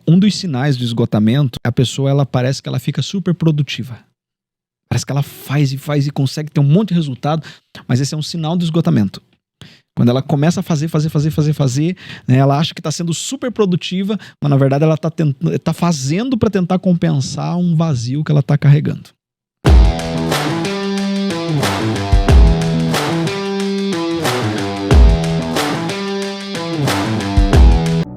Um dos sinais do esgotamento, a pessoa ela parece que ela fica super produtiva. Parece que ela faz e consegue ter um monte de resultado, mas esse é um sinal do esgotamento. Quando ela começa a fazer, né, ela acha que está sendo super produtiva, mas na verdade ela está fazendo para tentar compensar um vazio que ela está carregando.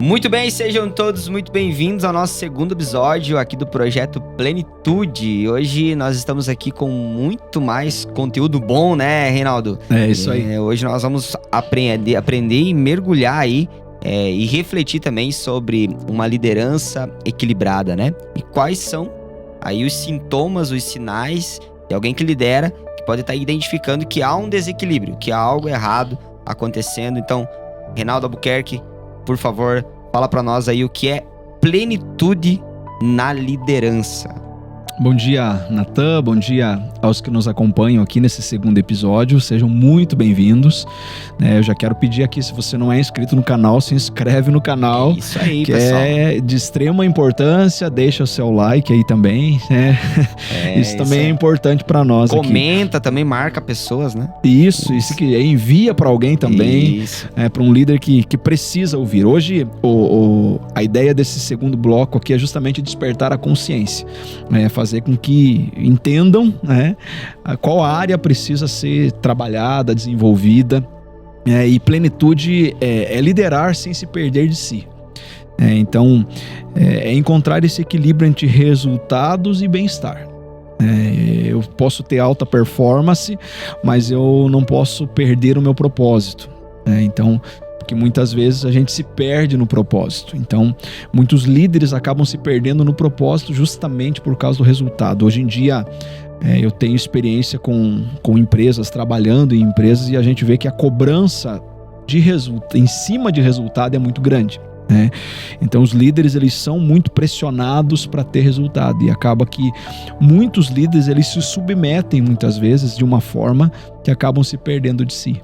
Muito bem, sejam todos muito bem-vindos ao nosso segundo episódio aqui do Projeto Plenitude. Hoje nós estamos aqui com muito mais conteúdo bom, né, Reinaldo? É isso aí. Hoje nós vamos aprender e mergulhar aí e refletir também sobre uma liderança equilibrada, né? E quais são aí os sintomas, os sinais de alguém que lidera, que pode estar identificando que há um desequilíbrio, que há algo errado acontecendo. Então, Reinaldo Albuquerque, por favor, fala para nós aí o que é plenitude na liderança. Bom dia, Natan. Bom dia aos que nos acompanham aqui nesse segundo episódio. Sejam muito bem-vindos. Eu já quero pedir aqui, se você não é inscrito no canal, se inscreve no canal. Isso aí, que pessoal. É de extrema importância. Deixa o seu like aí também. Isso também é importante para nós. Comenta aqui. Também, marca pessoas, né? Isso que envia para alguém também. Para um líder que precisa ouvir. Hoje, a ideia desse segundo bloco aqui é justamente despertar a consciência. Fazer com que entendam, né, qual área precisa ser trabalhada, desenvolvida. E plenitude é liderar sem se perder de si. Então, é encontrar esse equilíbrio entre resultados e bem-estar. Eu posso ter alta performance, mas eu não posso perder o meu propósito. Então, porque muitas vezes a gente se perde no propósito. Então, muitos líderes acabam se perdendo no propósito justamente por causa do resultado. Hoje em dia, eu tenho experiência com empresas, trabalhando em empresas, e a gente vê que a cobrança em cima de resultado é muito grande. Então, os líderes eles são muito pressionados para ter resultado, e acaba que muitos líderes eles se submetem muitas vezes de uma forma que acabam se perdendo de si.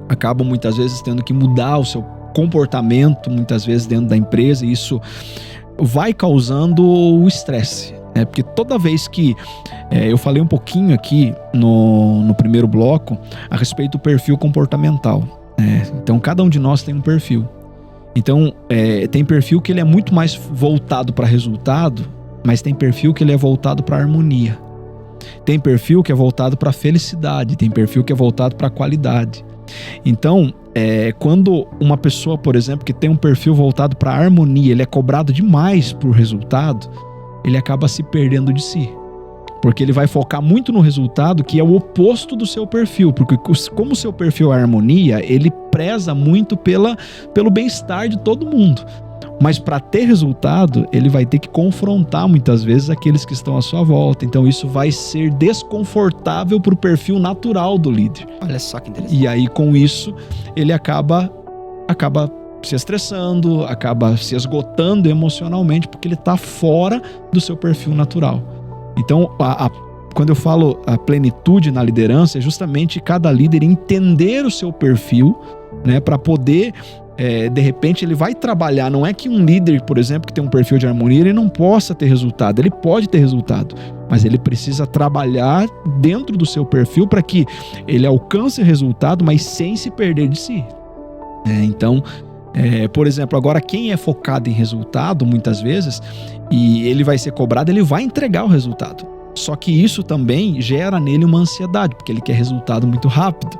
Acabam muitas vezes tendo que mudar o seu comportamento, muitas vezes dentro da empresa, e isso vai causando o estresse. Porque toda vez que eu falei um pouquinho aqui no primeiro bloco a respeito do perfil comportamental. Então, cada um de nós tem um perfil. Então, tem perfil que ele é muito mais voltado para resultado, mas tem perfil que ele é voltado para harmonia. Tem perfil que é voltado para felicidade, tem perfil que é voltado para qualidade. Então, quando uma pessoa, por exemplo, que tem um perfil voltado para harmonia, ele é cobrado demais por resultado, ele acaba se perdendo de si. Porque ele vai focar muito no resultado, que é o oposto do seu perfil. Porque como o seu perfil é harmonia, ele preza muito pelo bem-estar de todo mundo. Mas para ter resultado, ele vai ter que confrontar muitas vezes aqueles que estão à sua volta. Então isso vai ser desconfortável para o perfil natural do líder. Olha só que interessante. E aí com isso, ele acaba se estressando, acaba se esgotando emocionalmente, porque ele está fora do seu perfil natural. Então, quando eu falo a plenitude na liderança, é justamente cada líder entender o seu perfil, né, para poder... de repente ele vai trabalhar, não é que um líder, por exemplo, que tem um perfil de harmonia, ele não possa ter resultado, ele pode ter resultado, mas ele precisa trabalhar dentro do seu perfil para que ele alcance resultado, mas sem se perder de si. Então, por exemplo, agora quem é focado em resultado, muitas vezes, e ele vai ser cobrado, ele vai entregar o resultado, só que isso também gera nele uma ansiedade, porque ele quer resultado muito rápido,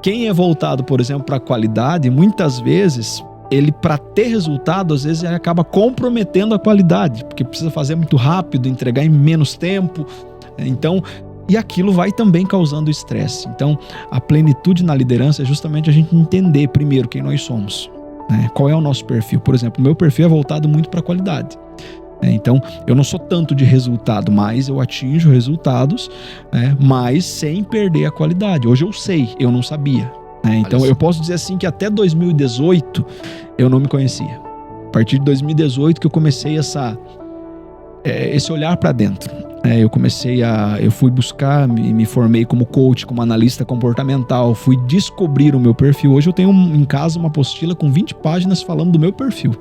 Quem é voltado, por exemplo, para a qualidade, muitas vezes, ele para ter resultado, às vezes ele acaba comprometendo a qualidade, porque precisa fazer muito rápido, entregar em menos tempo. Então, e aquilo vai também causando estresse. Então, a plenitude na liderança é justamente a gente entender primeiro quem nós somos, qual é o nosso perfil. Por exemplo, o meu perfil é voltado muito para a qualidade. Então, eu não sou tanto de resultado, mas eu atinjo resultados, mas sem perder a qualidade. Hoje eu sei, eu não sabia. Então, eu posso dizer assim que até 2018 eu não me conhecia. A partir de 2018 que eu comecei esse olhar para dentro. Eu fui buscar, me formei como coach, como analista comportamental, fui descobrir o meu perfil. Hoje eu tenho em casa uma apostila com 20 páginas falando do meu perfil.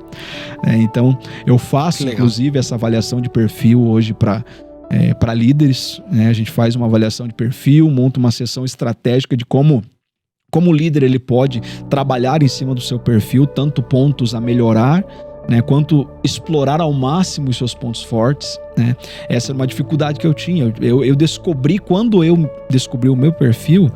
Então eu faço inclusive essa avaliação de perfil hoje para líderes, né? A gente faz uma avaliação de perfil, monta uma sessão estratégica de como o líder ele pode trabalhar em cima do seu perfil, tanto pontos a melhorar, né, quanto explorar ao máximo os seus pontos fortes, né? Essa era uma dificuldade que eu tinha. Eu descobri, quando eu descobri o meu perfil,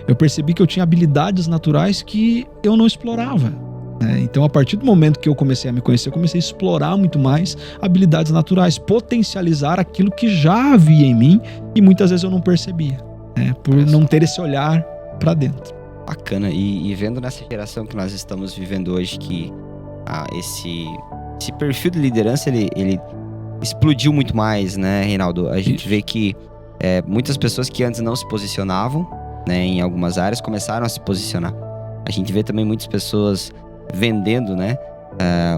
eu percebi que eu tinha habilidades naturais que eu não explorava, né? Então, a partir do momento que eu comecei a me conhecer, eu comecei a explorar muito mais habilidades naturais, potencializar aquilo que já havia em mim e muitas vezes eu não percebia, né, por não ter esse olhar para dentro. Bacana. E vendo nessa geração que nós estamos vivendo hoje, que esse perfil de liderança ele explodiu muito mais, né, Reinaldo? A gente vê que muitas pessoas que antes não se posicionavam, né, em algumas áreas começaram a se posicionar. A gente vê também muitas pessoas vendendo, né,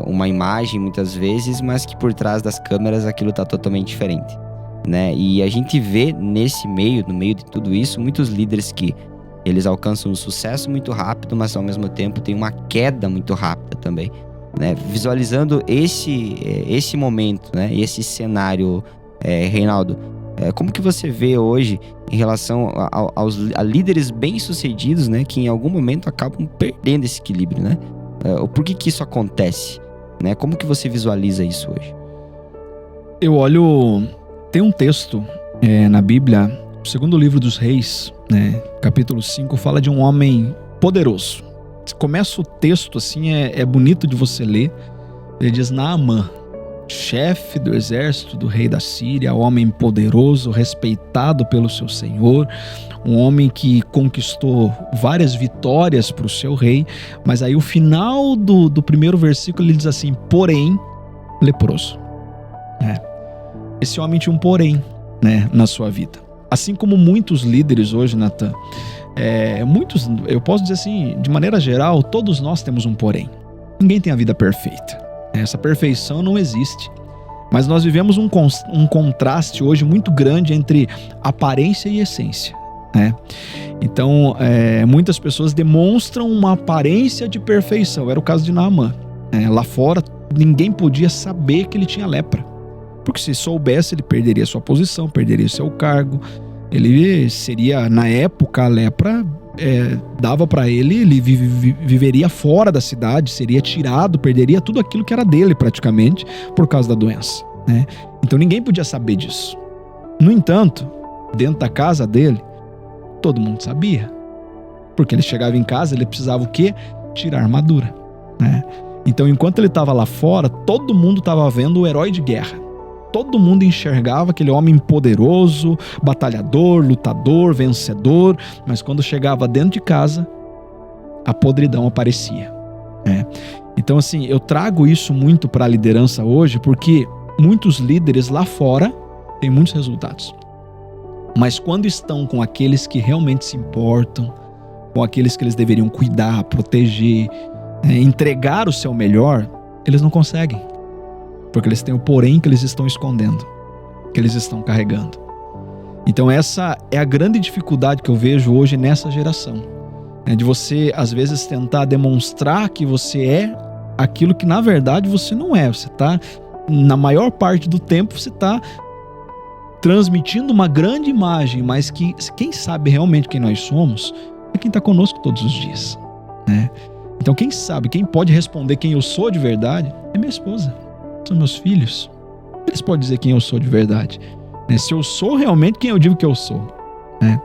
uma imagem muitas vezes, mas que por trás das câmeras aquilo está totalmente diferente, né? E a gente vê no meio de tudo isso, muitos líderes que eles alcançam um sucesso muito rápido, mas ao mesmo tempo tem uma queda muito rápida também, né? Visualizando esse momento, né? Esse cenário, Reinaldo, como que você vê hoje em relação a líderes bem-sucedidos, né? Que em algum momento acabam perdendo esse equilíbrio, né? Por que isso acontece, né? Como que você visualiza isso hoje? Tem um texto na Bíblia, o segundo livro dos Reis, né, capítulo 5, fala de um homem poderoso. Começa o texto assim, é bonito de você ler. Ele diz: Naamã, chefe do exército do rei da Síria, homem poderoso, respeitado pelo seu senhor, um homem que conquistou várias vitórias para o seu rei. Mas aí o final do primeiro versículo ele diz assim: porém, leproso. Esse homem tinha um porém, né, na sua vida. Assim como muitos líderes hoje, Natan, eu posso dizer assim, de maneira geral, todos nós temos um porém. Ninguém tem a vida perfeita. Essa perfeição não existe. Mas nós vivemos um contraste hoje muito grande entre aparência e essência, né? Então, muitas pessoas demonstram uma aparência de perfeição. Era o caso de Naamã. Lá fora, ninguém podia saber que ele tinha lepra. Porque se soubesse, ele perderia sua posição, perderia seu cargo. Ele seria, na época, a lepra dava para ele viveria fora da cidade, seria tirado, perderia tudo aquilo que era dele praticamente por causa da doença, né? Então ninguém podia saber disso. No entanto, dentro da casa dele, todo mundo sabia. Porque ele chegava em casa, ele precisava o quê? Tirar a armadura, né? Então, enquanto ele estava lá fora, todo mundo estava vendo o herói de guerra. Todo mundo enxergava aquele homem poderoso, batalhador, lutador, vencedor, mas quando chegava dentro de casa, a podridão aparecia, né? Então, assim, eu trago isso muito para a liderança hoje, porque muitos líderes lá fora têm muitos resultados. Mas quando estão com aqueles que realmente se importam, com aqueles que eles deveriam cuidar, proteger, entregar o seu melhor, eles não conseguem. Porque eles têm o porém que eles estão escondendo, que eles estão carregando. Então essa é a grande dificuldade que eu vejo hoje nessa geração, né? De você, às vezes, tentar demonstrar que você é aquilo que, na verdade, você não é. Você está, na maior parte do tempo, você está transmitindo uma grande imagem, mas que quem sabe realmente quem nós somos é quem está conosco todos os dias, né? Então quem sabe, quem pode responder quem eu sou de verdade é minha esposa. São meus filhos. Eles podem dizer quem eu sou de verdade, né? Se eu sou realmente quem eu digo que eu sou, né?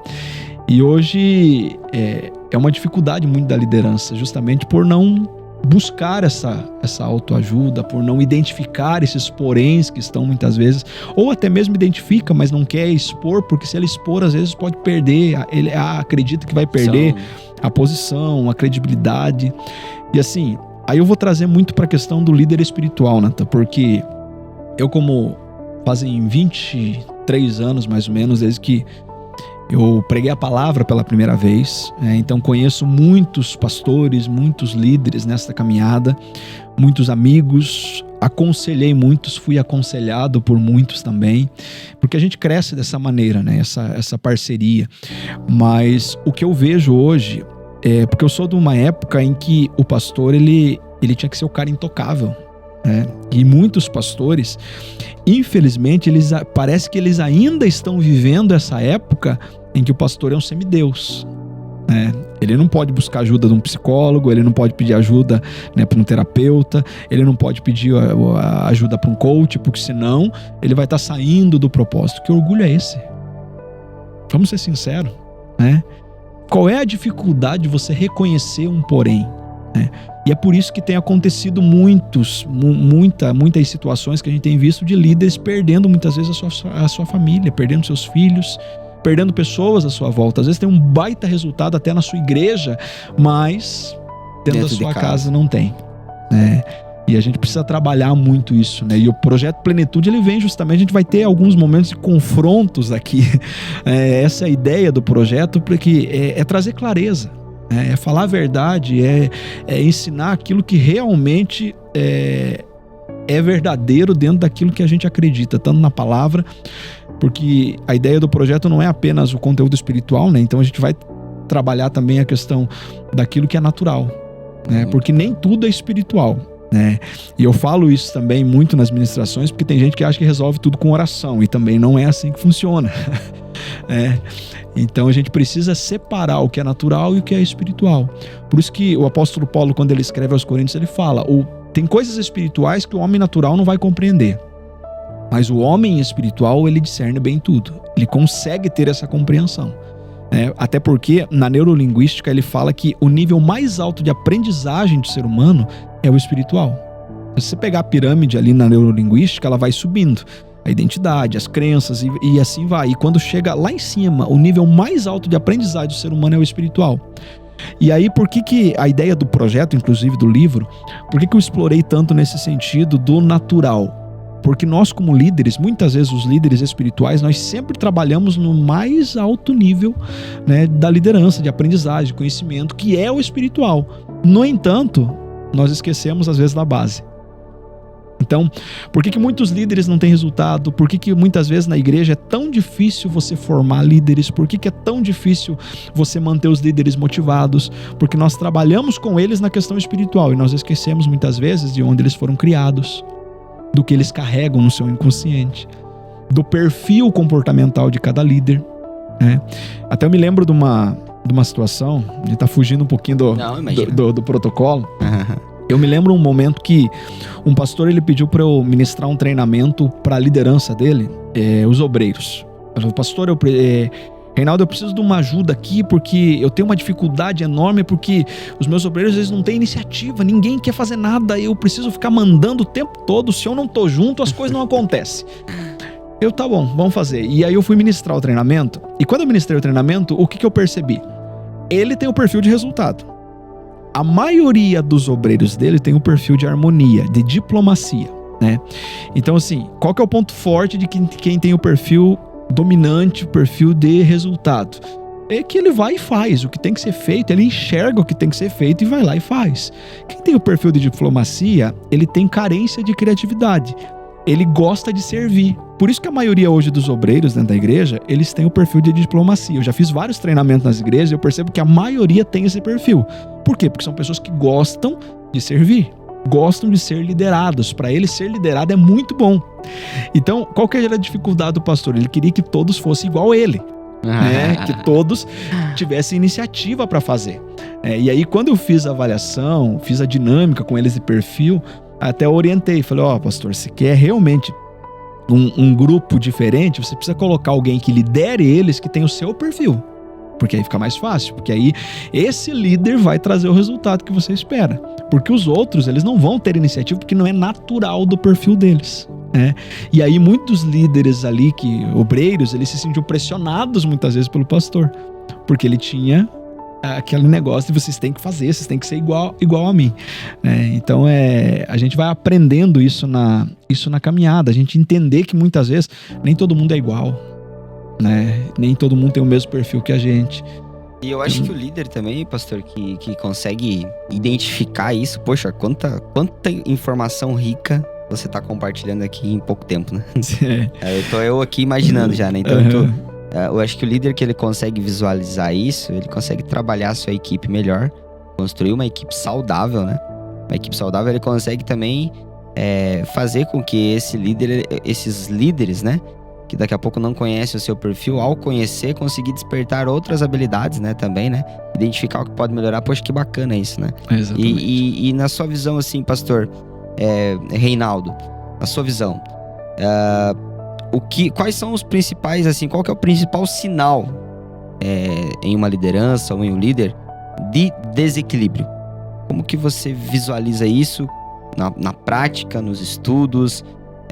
E hoje é uma dificuldade muito da liderança, justamente por não buscar essa autoajuda, por não identificar esses poréns que estão muitas vezes, ou até mesmo identifica, mas não quer expor, porque se ele expor, às vezes pode perder, ele acredita que vai perder a posição, a credibilidade. E assim, aí eu vou trazer muito para a questão do líder espiritual, Natan, porque eu, como fazem 23 anos mais ou menos, desde que eu preguei a palavra pela primeira vez, então conheço muitos pastores, muitos líderes nesta caminhada, muitos amigos, aconselhei muitos, fui aconselhado por muitos também, porque a gente cresce dessa maneira, né? Essa parceria. Mas o que eu vejo hoje porque eu sou de uma época em que o pastor ele tinha que ser o cara intocável, né? E muitos pastores, infelizmente, parece que eles ainda estão vivendo essa época em que o pastor é um semideus, né? Ele não pode buscar ajuda de um psicólogo, ele não pode pedir ajuda, né, para um terapeuta, ele não pode pedir ajuda para um coach, porque senão ele vai estar saindo do propósito. Que orgulho é esse? Vamos ser sinceros, né? Qual é a dificuldade de você reconhecer um porém, né? E é por isso que tem acontecido muitas situações que a gente tem visto de líderes perdendo muitas vezes a sua família, perdendo seus filhos, perdendo pessoas à sua volta. Às vezes tem um baita resultado até na sua igreja, mas dentro da sua casa não tem, né? E a gente precisa trabalhar muito isso, né? E o projeto Plenitude, ele vem justamente, a gente vai ter alguns momentos de confrontos aqui. Essa é a ideia do projeto, porque é trazer clareza, né? É falar a verdade, é ensinar aquilo que realmente é verdadeiro dentro daquilo que a gente acredita, tanto na palavra, porque a ideia do projeto não é apenas o conteúdo espiritual, né? Então a gente vai trabalhar também a questão daquilo que é natural, né? Porque nem tudo é espiritual, né? E eu falo isso também muito nas ministrações, porque tem gente que acha que resolve tudo com oração, e também não é assim que funciona. Então a gente precisa separar o que é natural e o que é espiritual. Por isso que o apóstolo Paulo, quando ele escreve aos Coríntios, ele fala: tem coisas espirituais que o homem natural não vai compreender, mas o homem espiritual, ele discerne bem tudo, ele consegue ter essa compreensão. Até porque na neurolinguística ele fala que o nível mais alto de aprendizagem do ser humano é o espiritual. Se você pegar a pirâmide ali na neurolinguística, ela vai subindo. A identidade, as crenças e assim vai. E quando chega lá em cima, o nível mais alto de aprendizagem do ser humano é o espiritual. E aí, por que a ideia do projeto, inclusive do livro, por que eu explorei tanto nesse sentido do natural? Porque nós, como líderes, muitas vezes os líderes espirituais, nós sempre trabalhamos no mais alto nível, né, da liderança, de aprendizagem, de conhecimento, que é o espiritual. No entanto, nós esquecemos às vezes da base. Então, por que muitos líderes não têm resultado? Por que muitas vezes na igreja é tão difícil você formar líderes? Por que é tão difícil você manter os líderes motivados? Porque nós trabalhamos com eles na questão espiritual e nós esquecemos muitas vezes de onde eles foram criados, do que eles carregam no seu inconsciente, do perfil comportamental de cada líder, né? Até eu me lembro de uma situação, a gente tá fugindo um pouquinho do protocolo. Eu me lembro um momento que um pastor, ele pediu para eu ministrar um treinamento para a liderança dele, os obreiros. Ele falou: pastor, Reinaldo, eu preciso de uma ajuda aqui, porque eu tenho uma dificuldade enorme, porque os meus obreiros, eles não têm iniciativa, ninguém quer fazer nada, eu preciso ficar mandando o tempo todo, se eu não tô junto, as coisas não acontecem. Tá bom, vamos fazer. E aí eu fui ministrar o treinamento, e quando eu ministrei o treinamento, o que eu percebi? Ele tem o perfil de resultado. A maioria dos obreiros dele tem o perfil de harmonia, de diplomacia, né? Então, assim, qual que é o ponto forte de quem tem o perfil dominante, o perfil de resultado? É que ele vai e faz o que tem que ser feito, ele enxerga o que tem que ser feito e vai lá e faz. Quem tem o perfil de diplomacia, ele tem carência de criatividade, ele gosta de servir. Por isso que a maioria hoje dos obreiros dentro da igreja, eles têm o perfil de diplomacia. Eu já fiz vários treinamentos nas igrejas e eu percebo que a maioria tem esse perfil. Por quê? Porque são pessoas que gostam de servir, gostam de ser liderados. Para eles, ser liderado é muito bom. Então, qual que era a dificuldade do pastor? Ele queria que todos fossem igual a ele, né? Que todos tivessem iniciativa para fazer. E aí, quando eu fiz a avaliação, fiz a dinâmica com eles de perfil, até eu orientei, falei: pastor, se quer realmente um grupo diferente, você precisa colocar alguém que lidere eles, que tem o seu perfil, porque aí fica mais fácil, porque aí esse líder vai trazer o resultado que você espera, porque os outros, eles não vão ter iniciativa, porque não é natural do perfil deles, né? E aí muitos líderes ali, obreiros, eles se sentiam pressionados muitas vezes pelo pastor, porque ele tinha aquele negócio de vocês têm que fazer, vocês têm que ser igual a mim, né? Então a gente vai aprendendo isso na caminhada, a gente entender que muitas vezes nem todo mundo é igual, né? Nem todo mundo tem o mesmo perfil que a gente. E eu acho que o líder também, pastor, que consegue identificar isso, poxa, quanta informação rica você tá compartilhando aqui em pouco tempo, né? Eu tô aqui imaginando já, né? Então eu acho que o líder que ele consegue visualizar isso, ele consegue trabalhar a sua equipe melhor, construir uma equipe saudável, né? Uma equipe saudável, ele consegue também fazer com que esses líderes, né? Que daqui a pouco não conhecem o seu perfil, ao conhecer, conseguir despertar outras habilidades, né? Também, né? Identificar o que pode melhorar. Poxa, que bacana isso, né? Exatamente. E na sua visão, assim, pastor Reinaldo, a sua visão, quais são os principais, assim, qual que é o principal sinal em uma liderança ou em um líder de desequilíbrio? Como que você visualiza isso na prática, nos estudos,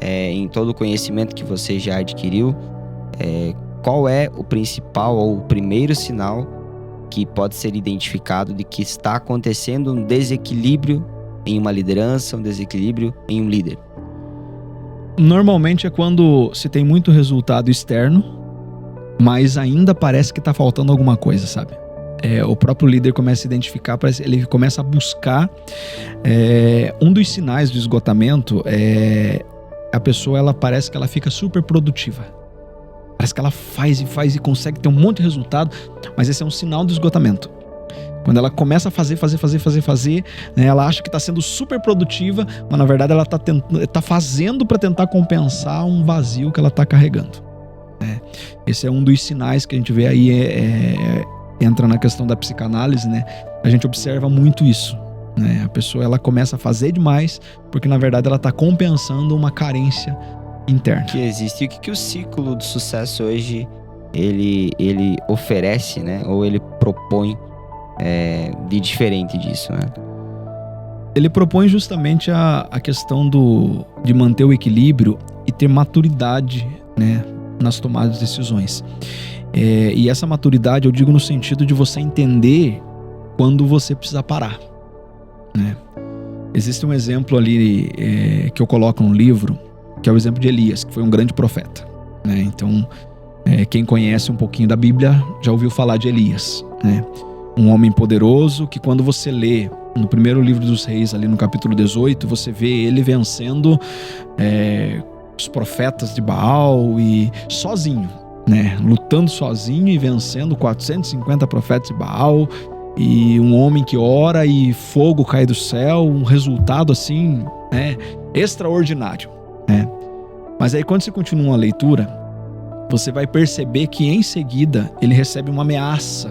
em todo o conhecimento que você já adquiriu? Qual é o principal ou o primeiro sinal que pode ser identificado de que está acontecendo um desequilíbrio em uma liderança, um desequilíbrio em um líder? Normalmente é quando se tem muito resultado externo, mas ainda parece que está faltando alguma coisa, sabe? O próprio líder começa a identificar, ele começa a buscar. Um dos sinais do esgotamento a pessoa, ela parece que ela fica super produtiva. Parece que ela faz e consegue ter um monte de resultado, mas esse é um sinal do esgotamento. Quando ela começa a fazer, né, ela acha que está sendo super produtiva, mas na verdade ela está fazendo para tentar compensar um vazio que ela está carregando. Esse é um dos sinais que a gente vê aí, entra na questão da psicanálise, né? A gente observa muito isso, né? A pessoa, ela começa a fazer demais porque na verdade ela está compensando uma carência interna. Que existe. E o que o ciclo do sucesso hoje ele oferece, né? Ou ele propõe de diferente disso, né? Ele propõe justamente a questão de manter o equilíbrio e ter maturidade, né, nas tomadas de decisões. E essa maturidade eu digo no sentido de você entender quando você precisa parar, né? Existe um exemplo ali que eu coloco no livro, que é o exemplo de Elias, que foi um grande profeta, né? Então, quem conhece um pouquinho da Bíblia já ouviu falar de Elias, né? Um homem poderoso que, quando você lê no primeiro livro dos Reis, ali no capítulo 18, você vê ele vencendo os profetas de Baal e sozinho, né? Lutando sozinho e vencendo 450 profetas de Baal, e um homem que ora e fogo cai do céu, um resultado assim, né, extraordinário, né? Mas aí, quando você continua a leitura, você vai perceber que em seguida ele recebe uma ameaça,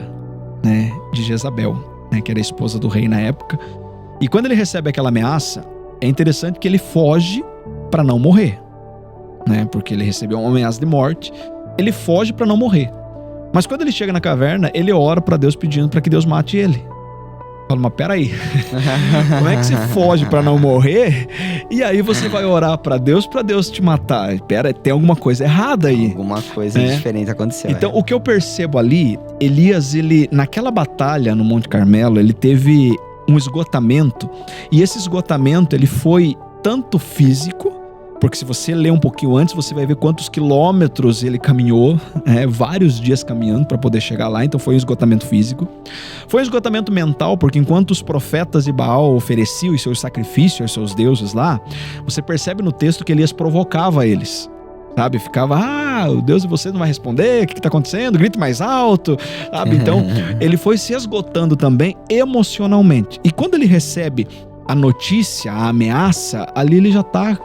né, de Jezabel, né, que era a esposa do rei na época. E quando ele recebe aquela ameaça, é interessante que ele foge para não morrer, né? Porque ele recebeu uma ameaça de morte, ele foge para não morrer. Mas quando ele chega na caverna, ele ora para Deus pedindo para que Deus mate ele. Fala, mas peraí, como é que você foge para não morrer e aí você vai orar para Deus te matar? Pera, tem alguma coisa errada aí. Alguma coisa diferente aconteceu. Então, o que eu percebo ali, Elias, naquela batalha no Monte Carmelo, ele teve um esgotamento, e esse esgotamento ele foi tanto físico, porque se você ler um pouquinho antes, você vai ver quantos quilômetros ele caminhou, vários dias caminhando para poder chegar lá. Então foi um esgotamento físico. Foi um esgotamento mental, porque enquanto os profetas de Baal ofereciam os seus sacrifícios aos seus deuses lá, você percebe no texto que Elias provocava eles, sabe? Ficava, o Deus de você não vai responder, o que está acontecendo? Grite mais alto, sabe? Então ele foi se esgotando também emocionalmente. E quando ele recebe a notícia, a ameaça, ali ele já está...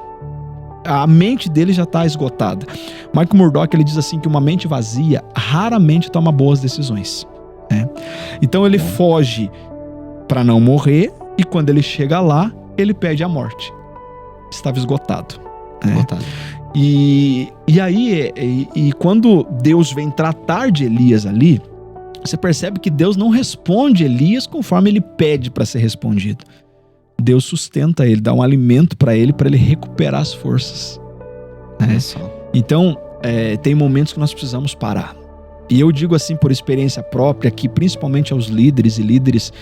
a mente dele já está esgotada. Michael Murdock, ele diz assim que uma mente vazia raramente toma boas decisões, né? Então ele foge para não morrer, e quando ele chega lá, ele pede a morte. Estava esgotado, né? E aí, quando Deus vem tratar de Elias ali, você percebe que Deus não responde Elias conforme ele pede para ser respondido. Deus sustenta ele, dá um alimento para ele recuperar as forças, né? Então, tem momentos que nós precisamos parar. E eu digo assim por experiência própria, que principalmente aos líderes e líderes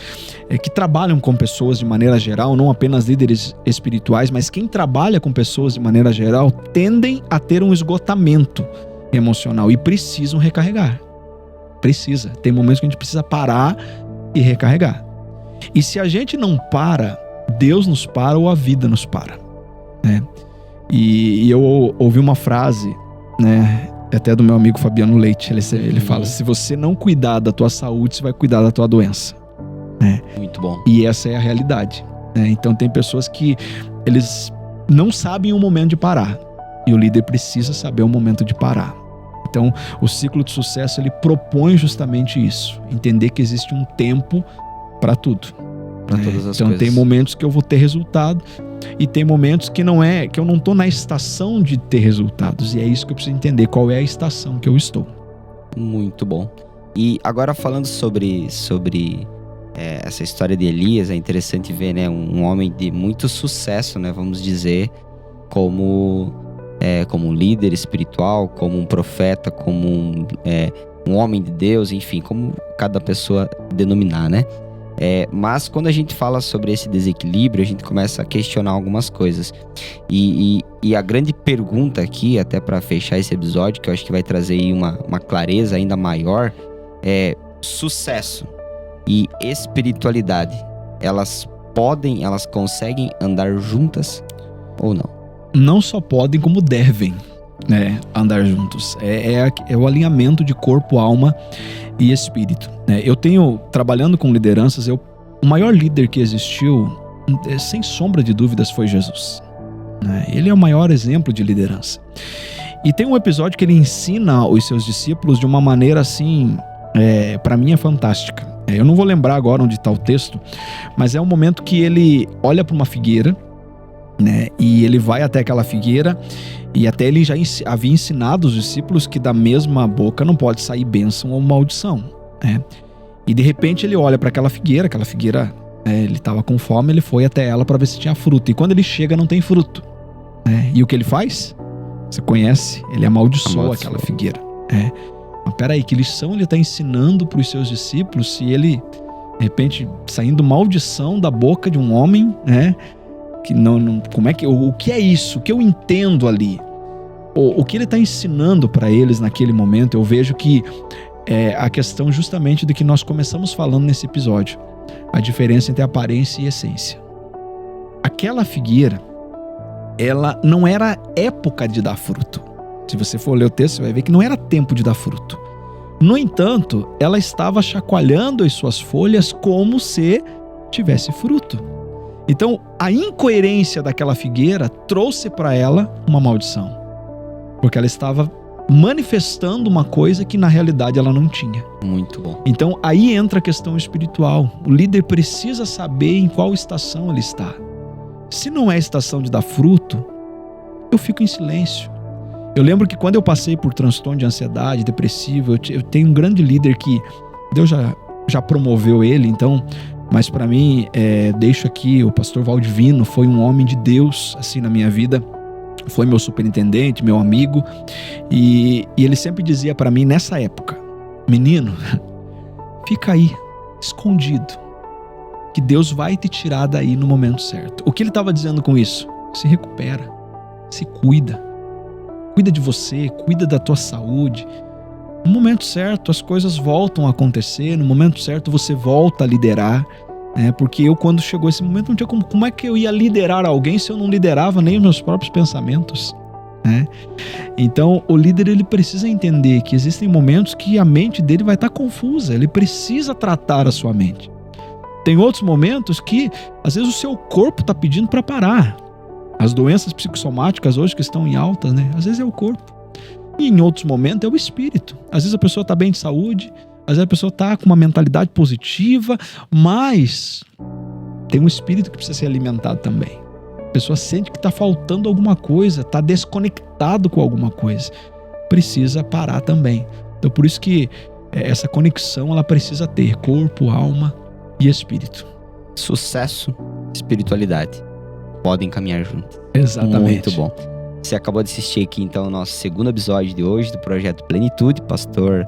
que trabalham com pessoas de maneira geral, não apenas líderes espirituais, mas quem trabalha com pessoas de maneira geral, tendem a ter um esgotamento emocional e precisam recarregar. Tem momentos que a gente precisa parar e recarregar. E se a gente não para, Deus nos para ou a vida nos para, né? E eu ouvi uma frase, né, até do meu amigo Fabiano Leite. Ele fala: se você não cuidar da tua saúde, você vai cuidar da tua doença. Muito bom. E essa é a realidade. Então tem pessoas que eles não sabem o momento de parar. E o líder precisa saber o momento de parar. Então o ciclo de sucesso, ele propõe justamente isso. Entender que existe um tempo para tudo. Para todas as então coisas. Tem momentos que eu vou ter resultado. E tem momentos que eu não estou na estação de ter resultados. E é isso que eu preciso entender. Qual é a estação que eu estou. Muito bom. E agora falando sobre essa história de Elias, é interessante ver, né, um homem de muito sucesso, né, vamos dizer, como líder espiritual, como um profeta, como um homem de Deus, enfim, como cada pessoa denominar, né? Mas quando a gente fala sobre esse desequilíbrio, a gente começa a questionar algumas coisas. E a grande pergunta aqui, até para fechar esse episódio, que eu acho que vai trazer aí uma clareza ainda maior, é sucesso e espiritualidade. Elas conseguem andar juntas ou não? Não só podem, como devem, né, andar juntos. É o alinhamento de corpo, alma e espírito. Eu tenho, trabalhando com lideranças, o maior líder que existiu, sem sombra de dúvidas, foi Jesus. Ele é o maior exemplo de liderança. E tem um episódio que ele ensina os seus discípulos de uma maneira assim, para mim é fantástica. Eu não vou lembrar agora onde está o texto, mas é um momento que ele olha para uma figueira, né, e ele vai até aquela figueira, e até ele já havia ensinado os discípulos que da mesma boca não pode sair bênção ou maldição. E de repente ele olha para aquela figueira, ele estava com fome, ele foi até ela para ver se tinha fruto. E quando ele chega, não tem fruto. E o que ele faz? Você conhece? Ele amaldiçoa aquela figueira. Mas peraí, que lição ele está ensinando para os seus discípulos se ele, de repente, saindo maldição da boca de um homem, que como é que, o que é isso? O que eu entendo ali? O que ele está ensinando para eles naquele momento, eu vejo que é a questão justamente do que nós começamos falando nesse episódio. A diferença entre aparência e essência. Aquela figueira, ela não era época de dar fruto. Se você for ler o texto, você vai ver que não era tempo de dar fruto. No entanto, ela estava chacoalhando as suas folhas como se tivesse fruto. Então, a incoerência daquela figueira trouxe para ela uma maldição. Porque ela estava manifestando uma coisa que na realidade ela não tinha. Muito bom. Então, aí entra a questão espiritual. O líder precisa saber em qual estação ele está. Se não é estação de dar fruto, eu fico em silêncio. Eu lembro que quando eu passei por transtorno de ansiedade, depressivo, eu tenho um grande líder que Deus já promoveu ele, então, mas para mim, deixo aqui, o pastor Valdivino foi um homem de Deus, assim, na minha vida, foi meu superintendente, meu amigo, e ele sempre dizia para mim nessa época: menino, fica aí, escondido, que Deus vai te tirar daí no momento certo. O que ele estava dizendo com isso? Se recupera, se cuida de você, cuida da tua saúde. No momento certo as coisas voltam a acontecer, no momento certo você volta a liderar, porque quando chegou esse momento não tinha como é que eu ia liderar alguém se eu não liderava nem os meus próprios pensamentos, Então o líder, ele precisa entender que existem momentos que a mente dele vai estar confusa, ele precisa tratar a sua mente. Tem outros momentos que às vezes o seu corpo está pedindo para parar. As doenças psicossomáticas hoje que estão em alta, às vezes é o corpo. E em outros momentos é o espírito. Às vezes a pessoa está bem de saúde, às vezes a pessoa está com uma mentalidade positiva, mas tem um espírito que precisa ser alimentado também. A pessoa sente que está faltando alguma coisa, está desconectado com alguma coisa. Precisa parar também. Então por isso que essa conexão ela precisa ter corpo, alma e espírito. Sucesso, espiritualidade podem caminhar juntos. Exatamente. Muito bom. Você acabou de assistir aqui então o nosso segundo episódio de hoje do Projeto Plenitude, pastor,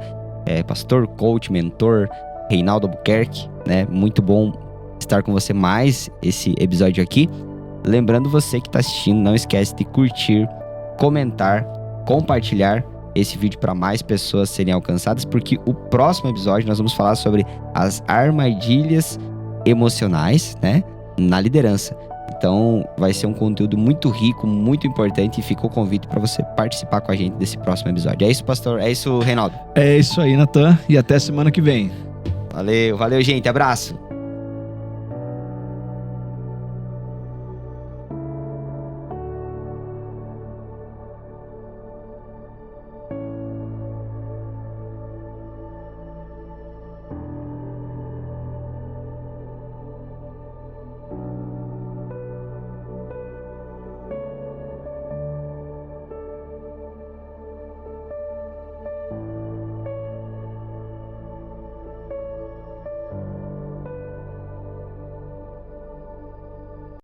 coach, mentor Reinaldo Albuquerque, Muito bom estar com você mais esse episódio aqui. Lembrando você que está assistindo, não esquece de curtir, comentar, compartilhar esse vídeo para mais pessoas serem alcançadas, porque o próximo episódio nós vamos falar sobre as armadilhas emocionais, na liderança. Então, vai ser um conteúdo muito rico, muito importante, e fica o convite para você participar com a gente desse próximo episódio. É isso, pastor? É isso, Reinaldo? É isso aí, Natan, e até semana que vem. Valeu, gente, abraço.